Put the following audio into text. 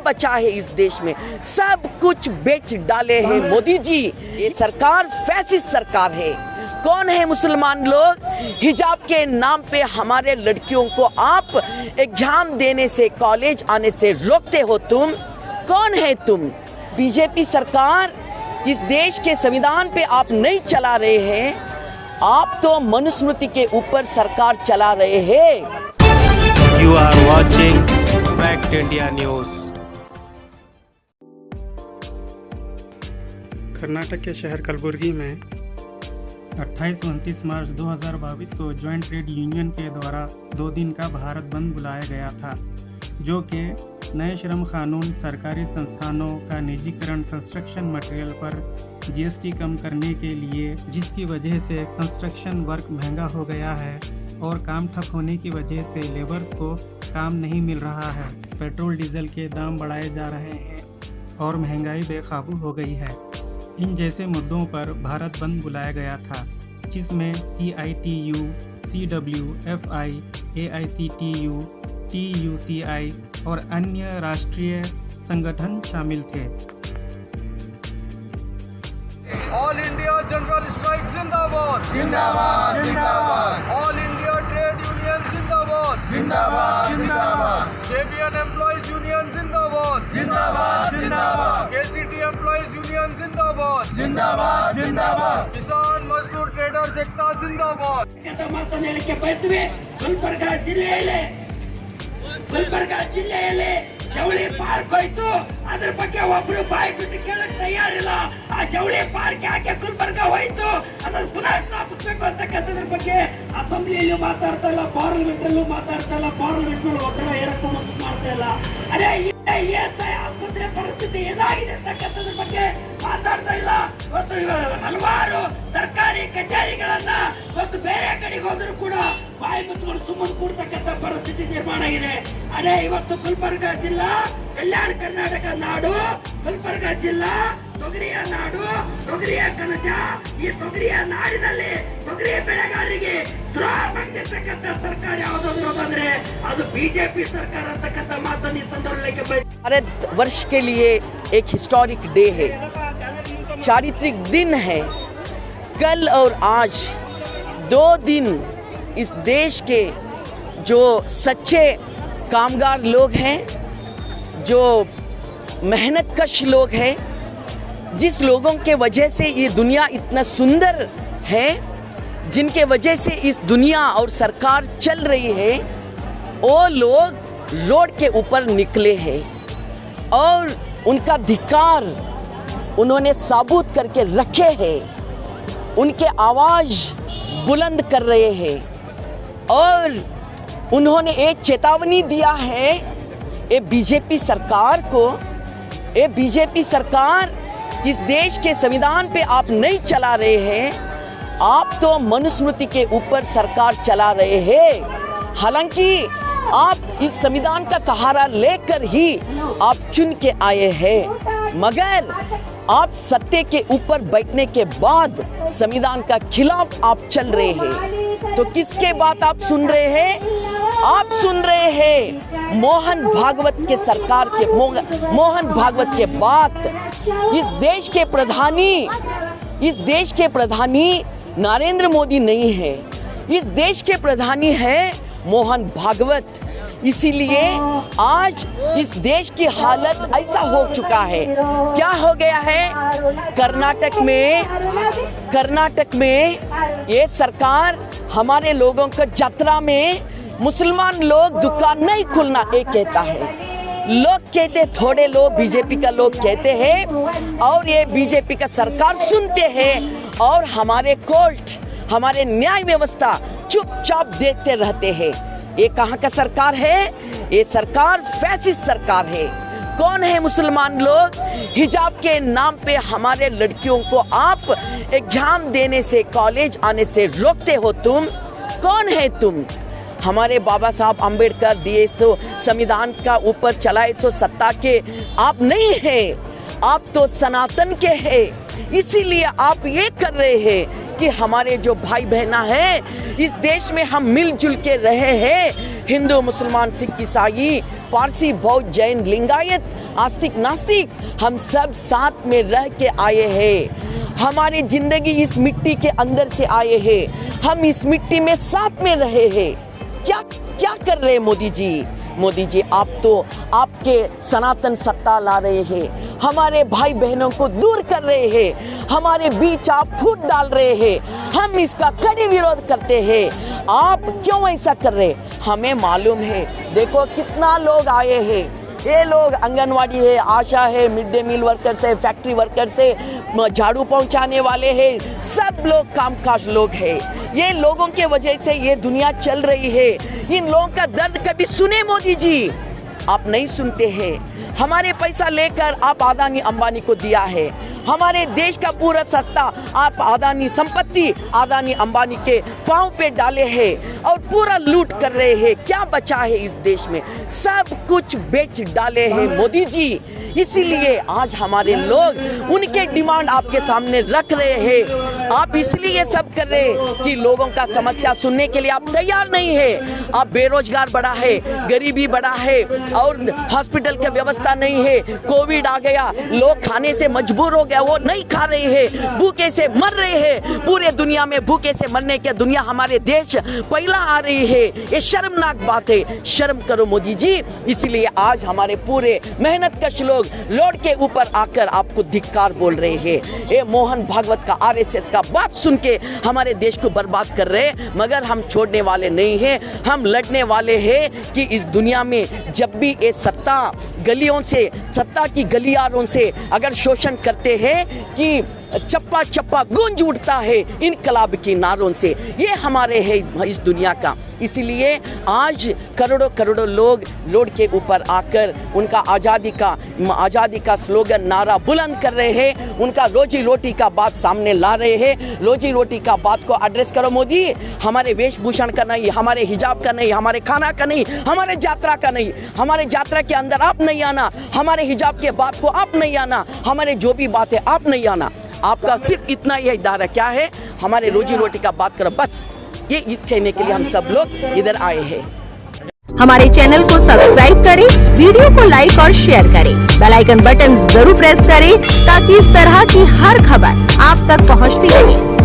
बचा है इस देश में, सब कुछ बेच डाले हैं मोदी जी। ये सरकार फैसिस्ट सरकार है। कौन है मुसलमान लोग? हिजाब के नाम पे हमारे लड़कियों को आप एग्जाम देने से, कॉलेज आने से रोकते हो। तुम कौन है? तुम बीजेपी सरकार। इस देश के संविधान पे आप नहीं चला रहे हैं, आप तो मनुस्मृति के ऊपर सरकार चला रहे हैं। You are watching Fact India News। Karnataka के शहर कलबुर्गी में 28-29 मार्च 2022 को ज्वाइंट ट्रेड यूनियन के द्वारा 2 दिन का भारत बंद बुलाया गया था, जो कि नए श्रम कानून, सरकारी संस्थानों का निजीकरण, कंस्ट्रक्शन मटेरियल पर जीएसटी कम करने के लिए, जिसकी वजह से कंस्ट्रक्शन वर्क महंगा हो गया है और काम ठप होने की वजह से लेबर्स को काम नहीं मिल रहा है। पेट्रोल डीजल के दाम बढ़ाए जा रहे हैं और महंगाई बेकाबू हो गई है। इन जैसे मुद्दों पर भारत बंद बुलाया गया था, जिसमें CITU, CWFI, AICTU, TUCI और अन्य राष्ट्रीय संगठन शामिल थे। ऑल इंडिया जनरल स्ट्राइक जिंदाबाद जिंदाबाद जिंदाबाद। ऑल इंडिया ट्रेड यूनियन जिंदाबाद जिंदाबाद जिंदाबाद। JBN एम्प्लॉइज यूनियन जिंदाबाद जिंदाबाद जिंदाबाद। KCT एम्प्लॉइज यूनियन जिंदाबाद जिंदाबाद जिंदाबाद। किसान मजदूर ट्रेडर्स एकता जिंदाबाद। ಗುಲ್ಬರ್ಗಾ ಜಿಲ್ಲೆಯಲ್ಲಿ ಜವಳಿ ಪಾರ್ಕ್ ಹೋಯ್ತು, ಅದ್ರ ಬಗ್ಗೆ ಒಬ್ರು ಬಾಯಿ ಬಿಟ್ಟು ಕೇಳಕ್ ತಯಾರಿಲ್ಲ. ಆ ಜವಳಿ ಪಾರ್ಕ್ ಯಾಕೆ ಗುಲ್ಬರ್ಗಾ ಹೋಯ್ತು ಅದನ್ನು ಪುನಃ ಸ್ಥಾಪಿಸಬೇಕು ಅಂತಕ್ಕಂಥದ್ರ ಬಗ್ಗೆ ಅಸೆಂಬ್ಲಿಯಲ್ಲೂ ಮಾತಾಡ್ತಾ ಇಲ್ಲ, ಪಾರ್ಲಿಮೆಂಟ್ ಅಲ್ಲೂ ಮಾತಾಡ್ತಾ ಇಲ್ಲ, ಪಾರ್ಲಿಮೆಂಟ್ ನಲ್ಲಿ ಒತ್ತಡ ಹೇರಕ್ಕೆ ಮಾಡ್ತಾ ಇಲ್ಲ. ಅದೇ ESI ಆಸ್ಪತ್ರೆ ಪರಿಸ್ಥಿತಿ ಏನಾಗಿದೆ ಅಂತಕ್ಕಂಥದ್ರ ಬಗ್ಗೆ ಮಾತಾಡ್ತಾ ಇಲ್ಲ. ಇವತ್ತು ಹಲವಾರು ಸರ್ಕಾರಿ ಕಚೇರಿಗಳನ್ನ ಇವತ್ತು ಬೇರೆ ಕಡೆಗೆ ಹೋದ್ರು ಕೂಡ ಬಾಯಿ ಮುಚ್ಚಿಕೊಂಡು ಸುಮ್ಮನೆ ಕೂಡ್ತಕ್ಕಂಥ ಪರಿಸ್ಥಿತಿ ನಿರ್ಮಾಣ ಆಗಿದೆ. ಅದೇ ಇವತ್ತು ಗುಲ್ಬರ್ಗಾ ಜಿಲ್ಲಾ ಕಲ್ಯಾಣ ಕರ್ನಾಟಕ ನಾಡು, ಗುಲ್ಬರ್ಗಾ ಜಿಲ್ಲಾ ತೊಗರಿಯ ನಾಡು, ತೊಗರಿಯ ಕಣಜ. ಈ ತೊಗರಿಯ ನಾಡಿನಲ್ಲಿ ತೊಗರಿ ಬೆಳೆಗಾರರಿಗೆ ದ್ರೋಹ ಮಾಡ್ತಿರ್ತಕ್ಕಂಥ ಸರ್ಕಾರ ಯಾವುದಾದ್ರು ಅಂದ್ರೆ ಅದು ಬಿಜೆಪಿ ಸರ್ಕಾರ ಅಂತಕ್ಕಂಥ ಮಾತನ್ನು ಈ ಸಂದರ್ಭದಲ್ಲಿ भारत वर्ष के लिए एक हिस्टोरिक डे है, चारित्रिक दिन है। कल और आज 2 दिन इस देश के जो सच्चे कामगार लोग हैं, जो मेहनतकश लोग हैं, जिस लोगों के वजह से ये दुनिया इतना सुंदर है, जिनके वजह से इस दुनिया और सरकार चल रही है, वो लोग रोड के ऊपर निकले हैं और उनका धिक्कार उन्होंने साबुत करके रखे हैं। उनके आवाज़ बुलंद कर रहे हैं और उन्होंने एक चेतावनी दिया है ये बीजेपी सरकार को। ये बीजेपी सरकार, इस देश के संविधान पे आप नहीं चला रहे हैं, आप तो मनुस्मृति के ऊपर सरकार चला रहे हैं। हालांकि आप इस संविधान का सहारा लेकर ही आप चुन के आए हैं, मगर आप सत्ते के ऊपर बैठने के बाद संविधान का खिलाफ आप चल रहे हैं। तो किसके बात आप सुन रहे हैं? आप सुन रहे हैं मोहन भागवत के सरकार के मोहन भागवत के बात। इस देश के प्रधानी नरेंद्र मोदी नहीं है, इस देश के प्रधानी है मोहन भागवत। इसीलिए आज इस देश की हालत ऐसा हो चुका है। क्या हो गया है? कर्नाटक में ये सरकार हमारे लोगों को यात्रा में मुसलमान लोग दुकान नहीं खुलना ये कहता है। लोग कहते, थोड़े लोग बीजेपी का लोग कहते हैं और ये बीजेपी का सरकार सुनते हैं और हमारे कोर्ट, हमारे न्याय व्यवस्था चुपचाप देखते रहते हैं। ये कहाँ का सरकार है? ये सरकार फैसिस्ट सरकार है। कौन है मुसलमान लोग? हिजाब के नाम पे हमारे लड़कियों को आप एग्जाम देने से, कॉलेज आने से रोकते हो। तुम कौन है? तुम हमारे बाबा साहब अम्बेडकर दिए तो संविधान का ऊपर चलाए तो सत्ता के आप नहीं हैं, आप तो सनातन के हैं। इसीलिए आप ये कर रहे हैं कि हमारे जो भाई बहना है इस देश में हम मिलजुल के रहे हैं, हिंदू, मुसलमान, सिख, ईसाई, पारसी, बौद्ध, जैन, लिंगायत, आस्तिक, नास्तिक, हम सब साथ में रह के आए हैं। हमारी जिंदगी इस मिट्टी के अंदर से आए हैं, हम इस मिट्टी में साथ में रहे हैं। क्या क्या कर रहे हैं मोदी जी? मोदी जी, आप तो आपके सनातन सत्ता ला रहे हैं, हमारे भाई बहनों को दूर कर रहे हैं, हमारे बीच आप फूट डाल रहे हैं, हम इसका कड़े विरोध करते हैं। आप क्यों ऐसा कर रहे हैं? हमें मालूम है, देखो कितना लोग आए हैं, ये लोग आंगनवाड़ी है, आशा है, मिड डे मील वर्कर्स है, फैक्ट्री वर्कर्स है, झाड़ू पहुंचाने वाले हैं, सब लोग कामकाज लोग हैं। ये लोगों के वजह से ये दुनिया चल रही है। इन लोगों का दर्द कभी सुने मोदी जी? आप नहीं सुनते हैं। हमारे पैसा लेकर आप अदानी अंबानी को दिया है, हमारे देश का पूरा सत्ता आप अदानी संपत्ति अदानी अंबानी के पांव पे डाले हैं और पूरा लूट कर रहे हैं। क्या बचा है इस देश में? सब कुछ बेच डाले हैं मोदी जी। इसीलिए आज हमारे लोग उनके डिमांड आपके सामने रख रहे हैं। आप इसलिए सब कर रहे हैं कि लोगों का समस्या सुनने के लिए आप तैयार नहीं है। आप बेरोजगार बढ़ा है, गरीबी बढ़ा है और हॉस्पिटल की व्यवस्था नहीं है, कोविड आ गया, लोग खाने से मजबूर हो गया, वो नहीं खा रहे हैं, भूखे से मर रहे हैं। पूरे दुनिया में भूखे से मरने के दुनिया हमारे देश पहला आ रही है। ये शर्मनाक बात है, शर्म करो मोदी जी। इसलिए आज हमारे पूरे मेहनत कश लोग रोड के ऊपर आकर आपको धिक्कार बोल रहे हैं। ये मोहन भागवत का आरएसएस का बात सुन के हमारे देश को बर्बाद कर रहे हैं, मगर हम छोड़ने वाले नहीं हैं। हम लड़ने वाले हैं कि इस दुनिया में जब भी ये सत्ता गलियों से, सत्ता की गलियारों से अगर शोषण करते हैं कि चप्पा चप्पा गूंज उठता है इनकलाब की नारों से, ये हमारे है इस दुनिया का। इसलिए आज करोड़ों करोड़ों लोग रोड के ऊपर आकर उनका आज़ादी का स्लोगन नारा बुलंद कर रहे हैं, उनका रोजी रोटी का बात सामने ला रहे हैं। रोजी रोटी का बात को एड्रेस करो मोदी। हमारे वेशभूषण का नहीं, हमारे हिजाब का नहीं, हमारे खाना का नहीं, हमारे यात्रा का नहीं, हमारे यात्रा के अंदर आप नहीं आना, हमारे हिजाब के बात को आप नहीं आना, हमारे जो भी बात है आप नहीं आना। आपका सिर्फ इतना ही इदारा क्या है, हमारे रोजी रोटी का बात करो, बस ये कहने के लिए हम सब लोग इधर आए हैं। हमारे चैनल को सब्सक्राइब करें, वीडियो को लाइक और शेयर करें, बेल आइकन बटन जरूर प्रेस करें ताकि इस तरह की हर खबर आप तक पहुंचती रहे।